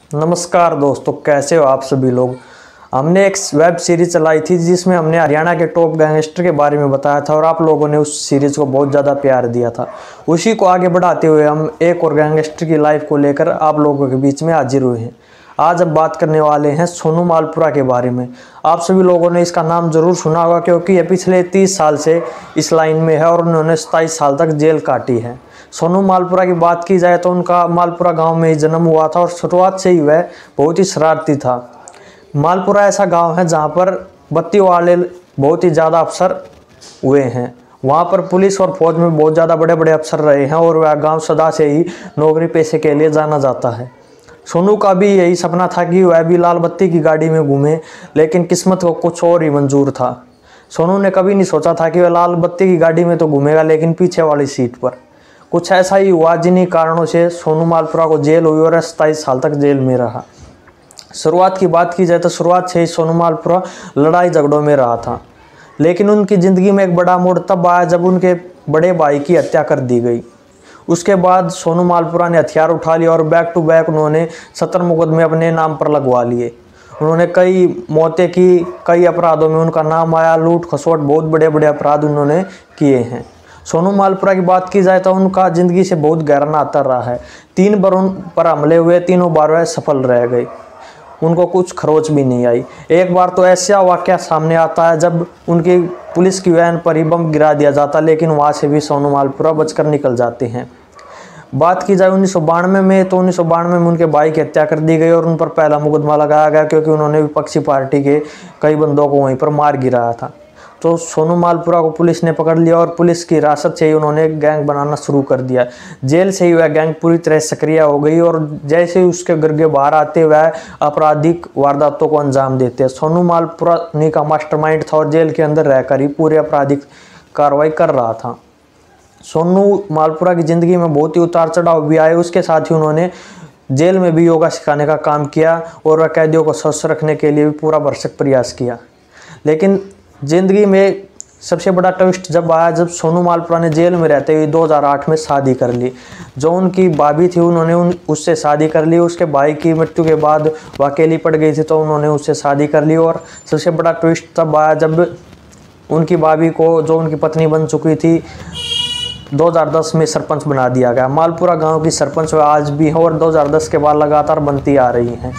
नमस्कार दोस्तों, कैसे हो आप सभी लोग। हमने एक वेब सीरीज चलाई थी जिसमें हमने हरियाणा के टॉप गैंगस्टर के बारे में बताया था और आप लोगों ने उस सीरीज को बहुत ज़्यादा प्यार दिया था। उसी को आगे बढ़ाते हुए हम एक और गैंगस्टर की लाइफ को लेकर आप लोगों के बीच में हाजिर हुए हैं। आज हम बात करने वाले हैं सोनू मालपुरा के बारे में। आप सभी लोगों ने इसका नाम ज़रूर सुना होगा क्योंकि ये पिछले 30 साल से इस लाइन में है और उन्होंने 27 साल तक जेल काटी है। सोनू मालपुरा की बात की जाए तो उनका मालपुरा गांव में ही जन्म हुआ था और शुरुआत से ही वह बहुत ही शरारती था। मालपुरा ऐसा गांव है जहां पर बत्ती वाले बहुत ही ज़्यादा अफसर हुए हैं। वहां पर पुलिस और फौज में बहुत ज़्यादा बड़े बड़े अफसर रहे हैं और वह गांव सदा से ही नौकरी पेशे के लिए जाना जाता है। सोनू का भी यही सपना था कि वह भी लाल बत्ती की गाड़ी में घूमे, लेकिन किस्मत को कुछ और ही मंजूर था। सोनू ने कभी नहीं सोचा था कि वह लाल बत्ती की गाड़ी में तो घूमेगा, लेकिन पीछे वाली सीट पर। कुछ ऐसा ही हुआ जिन्हीं कारणों से सोनू मालपुरा को जेल हुई और 27 साल तक जेल में रहा। शुरुआत की बात की जाए तो शुरुआत से ही सोनू मालपुरा लड़ाई झगड़ों में रहा था, लेकिन उनकी ज़िंदगी में एक बड़ा मोड़ तब आया जब उनके बड़े भाई की हत्या कर दी गई। उसके बाद सोनू मालपुरा ने हथियार उठा लिया और बैक टू बैक उन्होंने 70 मुकदमे अपने नाम पर लगवा लिए। उन्होंने कई मौतें की, कई अपराधों में उनका नाम आया। लूट खसोट बहुत बड़े बड़े अपराध उन्होंने किए हैं। सोनू मालपुरा की बात की जाए तो उनका ज़िंदगी से बहुत गहरा नाता रहा है। 3 बार उन पर हमले हुए, तीनों बार वह सफल रह गए, उनको कुछ खरोच भी नहीं आई। एक बार तो ऐसा वाक़या सामने आता है जब उनकी पुलिस की वैन पर ही बम गिरा दिया जाता, लेकिन वहाँ से भी सोनू मालपुरा बचकर निकल जाते हैं। बात की जाए 1992 में तो 1992 में उनके भाई की हत्या कर दी गई और उन पर पहला मुकदमा लगाया गया क्योंकि उन्होंने विपक्षी पार्टी के कई बंदों को वहीं पर मार गिराया था। तो सोनू मालपुरा को पुलिस ने पकड़ लिया और पुलिस की हिरासत से ही उन्होंने गैंग बनाना शुरू कर दिया। जेल से ही वह गैंग पूरी तरह सक्रिय हो गई और जैसे ही उसके घर के बाहर आते वह आपराधिक वारदातों को अंजाम देते। सोनू मालपुरा उन्हीं का मास्टरमाइंड था और जेल के अंदर रहकर ही पूरे आपराधिक कार्रवाई कर रहा था। सोनू मालपुरा की ज़िंदगी में बहुत ही उतार चढ़ाव भी आए। उसके साथ ही उन्होंने जेल में भी योगा सिखाने का काम किया और वह कैदियों को स्वस्थ रखने के लिए भी पूरा भरसक प्रयास किया। लेकिन ज़िंदगी में सबसे बड़ा ट्विस्ट जब आया जब सोनू मालपुरा ने जेल में रहते हुए 2008 में शादी कर ली। जो उनकी भाभी थी उन्होंने उससे शादी कर ली। उसके भाई की मृत्यु के बाद वो अकेली पड़ गई थी तो उन्होंने उससे शादी कर ली। और सबसे बड़ा ट्विस्ट तब आया जब उनकी भाभी को, जो उनकी पत्नी बन चुकी थी, 2010 में सरपंच बना दिया गया। मालपुरा गांव की सरपंच वह आज भी है और 2010 के बाद लगातार बनती आ रही हैं।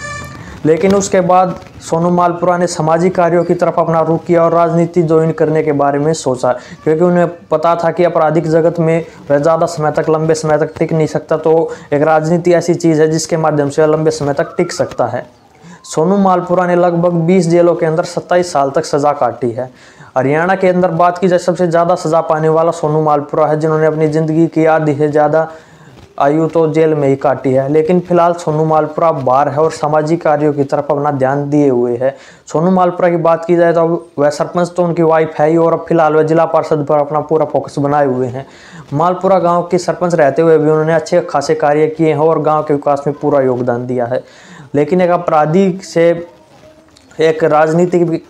लेकिन उसके बाद सोनू मालपुरा ने सामाजिक कार्यों की तरफ अपना रुख किया और राजनीति ज्वाइन करने के बारे में सोचा क्योंकि उन्हें पता था कि आपराधिक जगत में वह ज़्यादा समय तक, लंबे समय तक टिक नहीं सकता। तो एक राजनीति ऐसी चीज़ है जिसके माध्यम से वह लंबे समय तक टिक सकता है। सोनू मालपुरा ने लगभग 20 जेलों के अंदर 27 साल तक सज़ा काटी है। हरियाणा के अंदर बात की जाए सबसे ज़्यादा सज़ा पाने वाला सोनू मालपुरा है, जिन्होंने अपनी ज़िंदगी की आधी से ज़्यादा आयु तो जेल में ही काटी है। लेकिन फिलहाल सोनू मालपुरा बाहर है और सामाजिक कार्यों की तरफ अपना ध्यान दिए हुए है। सोनू मालपुरा की बात की जाए तो वह सरपंच तो उनकी वाइफ है ही और अब फिलहाल वह जिला पार्षद पर अपना पूरा फोकस बनाए हुए हैं। मालपुरा गांव के सरपंच रहते हुए भी उन्होंने अच्छे खासे कार्य किए हैं और गांव के विकास में पूरा योगदान दिया है। लेकिन एक अपराधी से एक राजनीति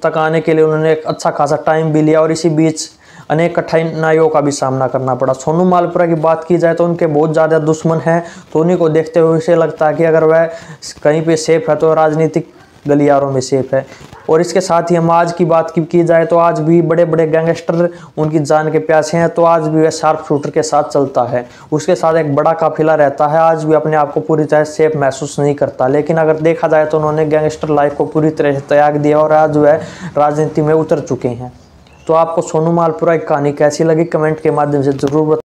तक आने के लिए उन्होंने एक अच्छा खासा टाइम भी लिया और इसी बीच अनेक कठिनाइयों का भी सामना करना पड़ा। सोनू मालपुरा की बात की जाए तो उनके बहुत ज़्यादा दुश्मन हैं, तो उन्हीं को देखते हुए इसे लगता है कि अगर वह कहीं पे सेफ है तो राजनीतिक गलियारों में सेफ है। और इसके साथ ही हम आज की बात की जाए तो आज भी बड़े बड़े गैंगस्टर उनकी जान के प्यासे हैं, तो आज भी वह शार्प शूटर के साथ चलता है, उसके साथ एक बड़ा काफिला रहता है। आज भी अपने आप को पूरी तरह सेफ महसूस नहीं करता। लेकिन अगर देखा जाए तो उन्होंने गैंगस्टर लाइफ को पूरी तरह से त्याग दिया और आज वह राजनीति में उतर चुके हैं। तो आपको सोनू मालपुरा की कहानी कैसी लगी कमेंट के माध्यम से ज़रूर बताएं।